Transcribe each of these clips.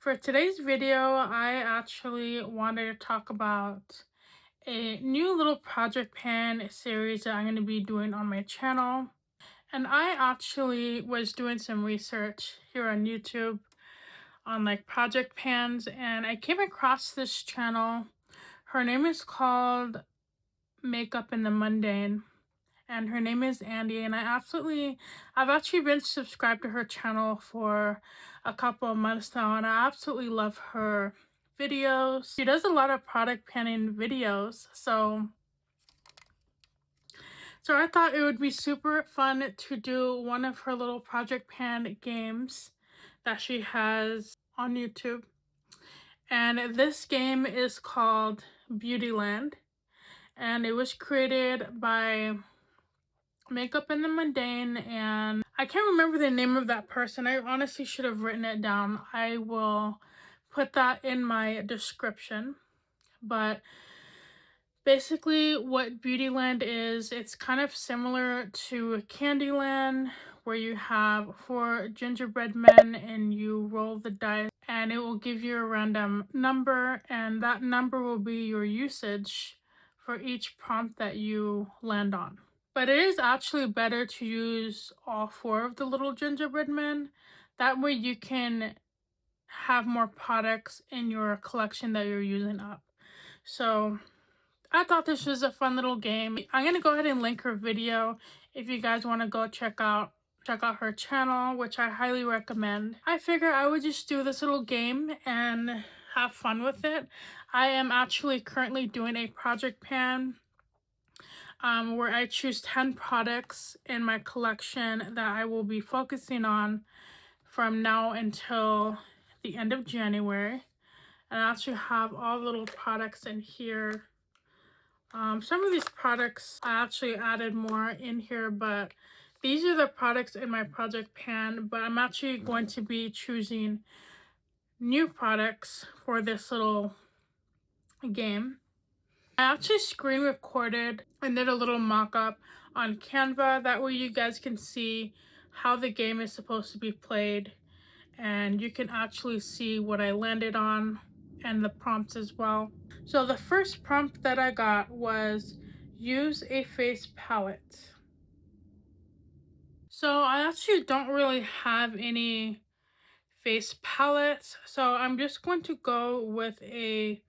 For today's video, I actually wanted to talk about a new little project pan series that I'm going to be doing on my channel. And I actually was doing some research here on YouTube on like project pans, and I came across this channel. Her name is called Makeup and the Mundane, and her name is Andy, and I've actually been subscribed to her channel for a couple of months now, and I absolutely love her videos. She does a lot of product panning videos, so I thought it would be super fun to do one of her little project pan games that she has on YouTube. And this game is called Beautyland, and it was created by Makeup and the Mundane, and I can't remember the name of that person. I honestly should have written it down. I will put that in my description. But basically what Beautyland is, it's kind of similar to Candyland, where you have 4 gingerbread men and you roll the dice and it will give you a random number, and that number will be your usage for each prompt that you land on. But it is actually better to use all 4 of the little gingerbread men. That way you can have more products in your collection that you're using up. So I thought this was a fun little game. I'm going to go ahead and link her video if you guys want to go check out her channel, which I highly recommend. I figure I would just do this little game and have fun with it. I am actually currently doing a project pan where I choose 10 products in my collection that I will be focusing on from now until the end of January. And I actually have all the little products in here. Some of these products I actually added more in here, but these are the products in my project pan. But I'm actually going to be choosing new products for this little game. I actually screen recorded and did a little mock-up on Canva. That way you guys can see how the game is supposed to be played, and you can actually see what I landed on and the prompts as well. So the first prompt that I got was use a face palette. So I actually don't really have any face palettes, so I'm just going to go with a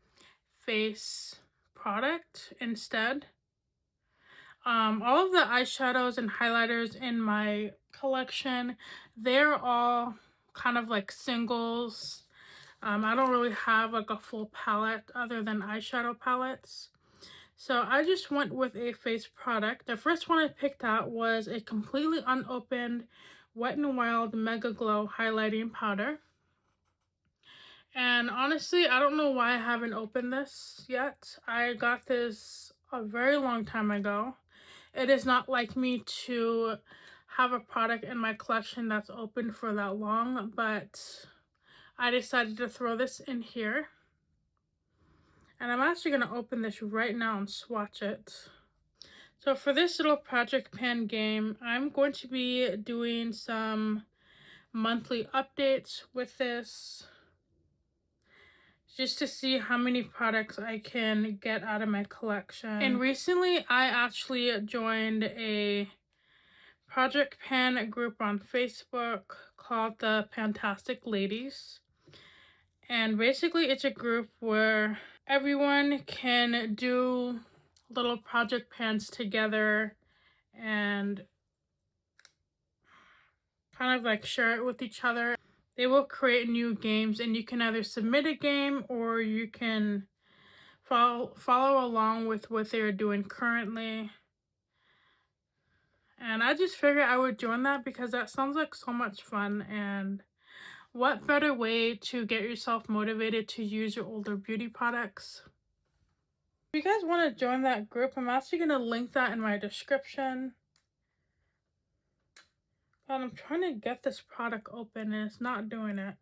face product instead. All of the eyeshadows and highlighters in my collection, they're all kind of like singles. I don't really have like a full palette other than eyeshadow palettes. So I just went with a face product. The first one I picked out was a completely unopened Wet n Wild Mega Glow highlighting powder. And honestly, I don't know why I haven't opened this yet. I got this a very long time ago. It is not like me to have a product in my collection that's open for that long, but I decided to throw this in here. And I'm actually going to open this right now and swatch it. So for this little project pan game, I'm going to be doing some monthly updates with this, just to see how many products I can get out of my collection. And recently I actually joined a project pan group on Facebook called the Fantastic Ladies. And basically it's a group where everyone can do little project pans together and kind of like share it with each other. They will create new games, and you can either submit a game or you can follow along with what they're doing currently. And I just figured I would join that because that sounds like so much fun, and what better way to get yourself motivated to use your older beauty products. If you guys want to join that group, I'm actually going to link that in my description. But I'm trying to get this product open and it's not doing it.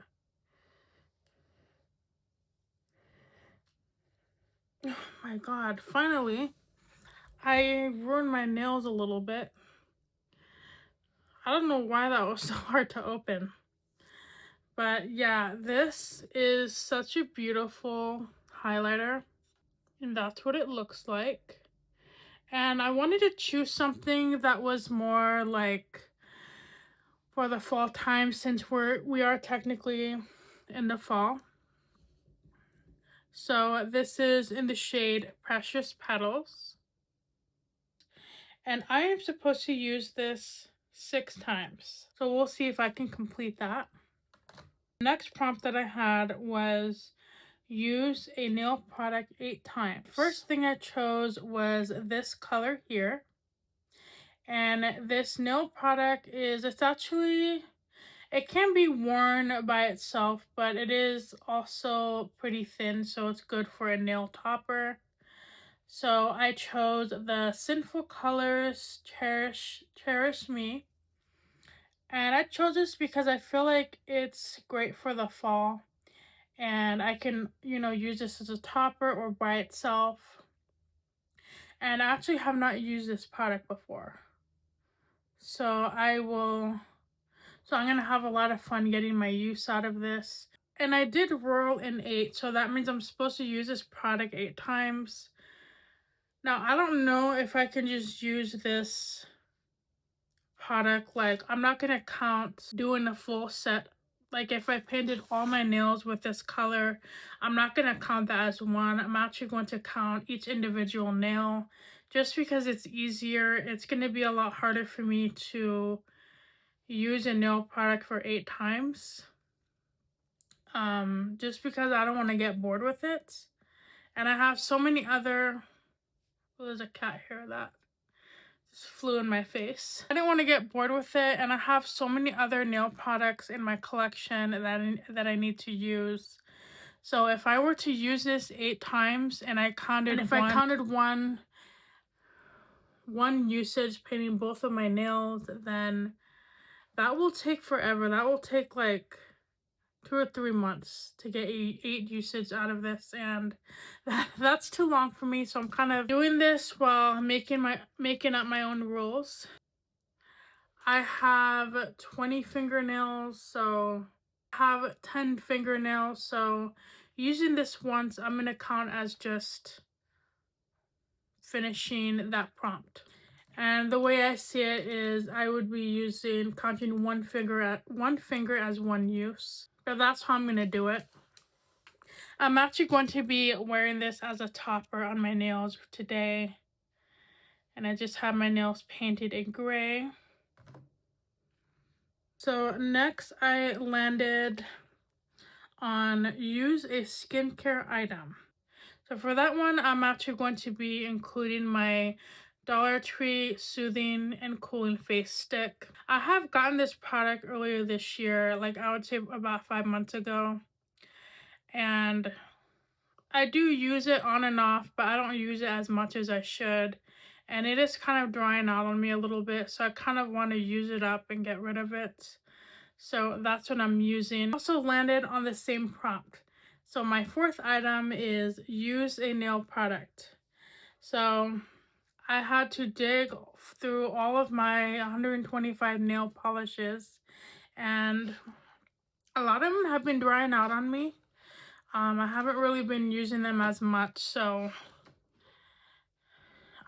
Oh my god, finally. I ruined my nails a little bit. I don't know why that was so hard to open. But yeah, this is such a beautiful highlighter, and that's what it looks like. And I wanted to choose something that was more like for the fall time, since we are technically in the fall. So this is in the shade Precious Petals. And I am supposed to use this 6 times. So we'll see if I can complete that. The next prompt that I had was use a nail product 8 times. First thing I chose was this color here. And this nail product it's actually, it can be worn by itself, but it is also pretty thin, so it's good for a nail topper. So I chose the Sinful Colors Cherish Me. And I chose this because I feel like it's great for the fall. And I can, use this as a topper or by itself. And I actually have not used this product before. So I'm going to have a lot of fun getting my use out of this. And I did roll in 8, so that means I'm supposed to use this product 8 times. Now, I don't know if I can just use this product, like, I'm not going to count doing a full set. Like, if I painted all my nails with this color, I'm not going to count that as one. I'm actually going to count each individual nail just because it's easier. It's going to be a lot harder for me to use a nail product for 8 times. Just because I don't want to get bored with it. And I have so many other... Oh, there's a cat here that just flew in my face. I didn't want to get bored with it, and I have so many other nail products in my collection that I need to use. So if I were to use this 8 times and I counted I counted one usage painting both of my nails, then that will take forever. That will take like 2 or 3 months to get 8 usage out of this, and that's too long for me. So I'm kind of doing this while making up my own rules. I have 20 fingernails, so I have 10 fingernails. So using this once, I'm gonna count as just finishing that prompt. And the way I see it is I would be counting one finger as one use. So that's how I'm gonna do it. I'm actually going to be wearing this as a topper on my nails today. And I just have my nails painted in gray. So next I landed on use a skincare item. So for that one, I'm actually going to be including my Dollar Tree Soothing and Cooling Face Stick. I have gotten this product earlier this year, like I would say about 5 months ago. And I do use it on and off, but I don't use it as much as I should. And it is kind of drying out on me a little bit, so I kind of want to use it up and get rid of it. So that's what I'm using. Also landed on the same prompt. So my 4th item is use a nail product. So I had to dig through all of my 125 nail polishes, and a lot of them have been drying out on me. I haven't really been using them as much, so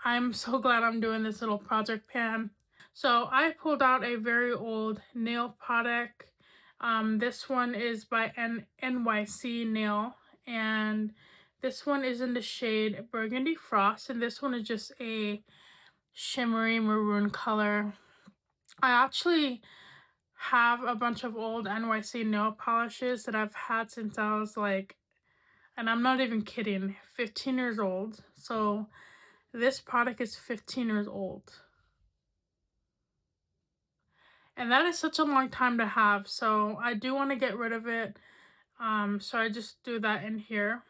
I'm so glad I'm doing this little project pan. So I pulled out a very old nail product. This one is by NYC Nail, and this one is in the shade Burgundy Frost, and this one is just a shimmery maroon color. I actually have a bunch of old NYC nail polishes that I've had since I was like, and I'm not even kidding, 15 years old. So this product is 15 years old. And that is such a long time to have, so I do want to get rid of it. So I just do that in here.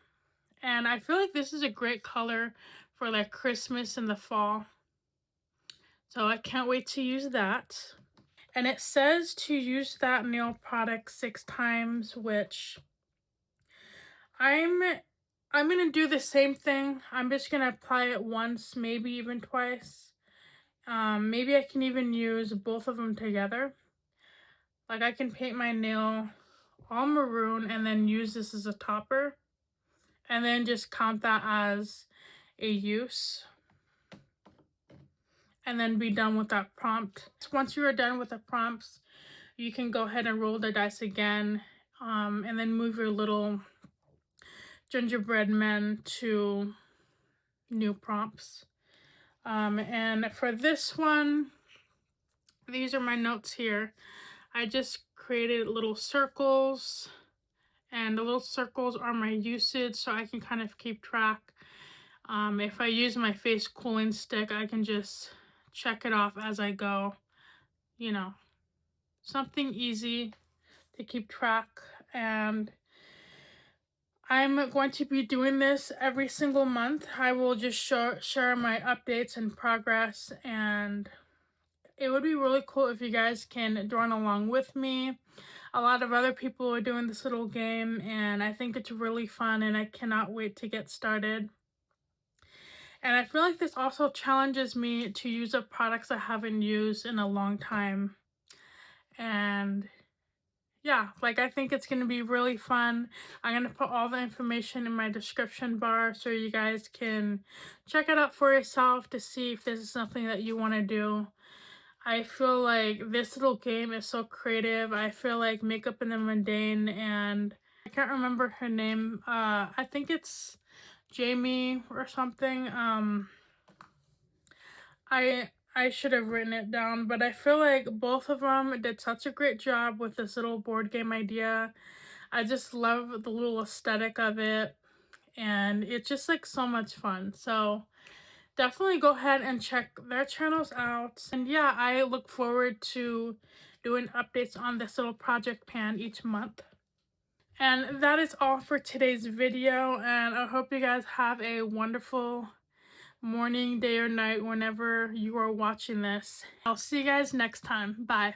And I feel like this is a great color for like Christmas and the fall. So I can't wait to use that. And it says to use that nail product 6 times, which I'm gonna do the same thing. I'm just gonna apply it once, maybe even twice. Maybe I can even use both of them together. Like I can paint my nail all maroon and then use this as a topper, and then just count that as a use, and then be done with that prompt. Once you are done with the prompts, you can go ahead and roll the dice again, and then move your little gingerbread men to new prompts. And for this one, these are my notes here. I just created little circles, and the little circles are my usage, so I can kind of keep track. If I use my face cooling stick, I can just check it off as I go. You know, something easy to keep track. And I'm going to be doing this every single month. I will just share my updates and progress, and it would be really cool if you guys can join along with me. A lot of other people are doing this little game, and I think it's really fun, and I cannot wait to get started. And I feel like this also challenges me to use up products I haven't used in a long time. And yeah, like, I think it's going to be really fun. I'm going to put all the information in my description bar so you guys can check it out for yourself to see if this is something that you want to do. I feel like this little game is so creative. I feel like Makeup and the Mundane, and I can't remember her name. I think it's Jamie or something. I should have written it down, but I feel like both of them did such a great job with this little board game idea. I just love the little aesthetic of it, and it's just like so much fun. So definitely go ahead and check their channels out. And yeah, I look forward to doing updates on this little project pan each month. And that is all for today's video, and I hope you guys have a wonderful morning, day, or night whenever you are watching this. I'll see you guys next time. Bye.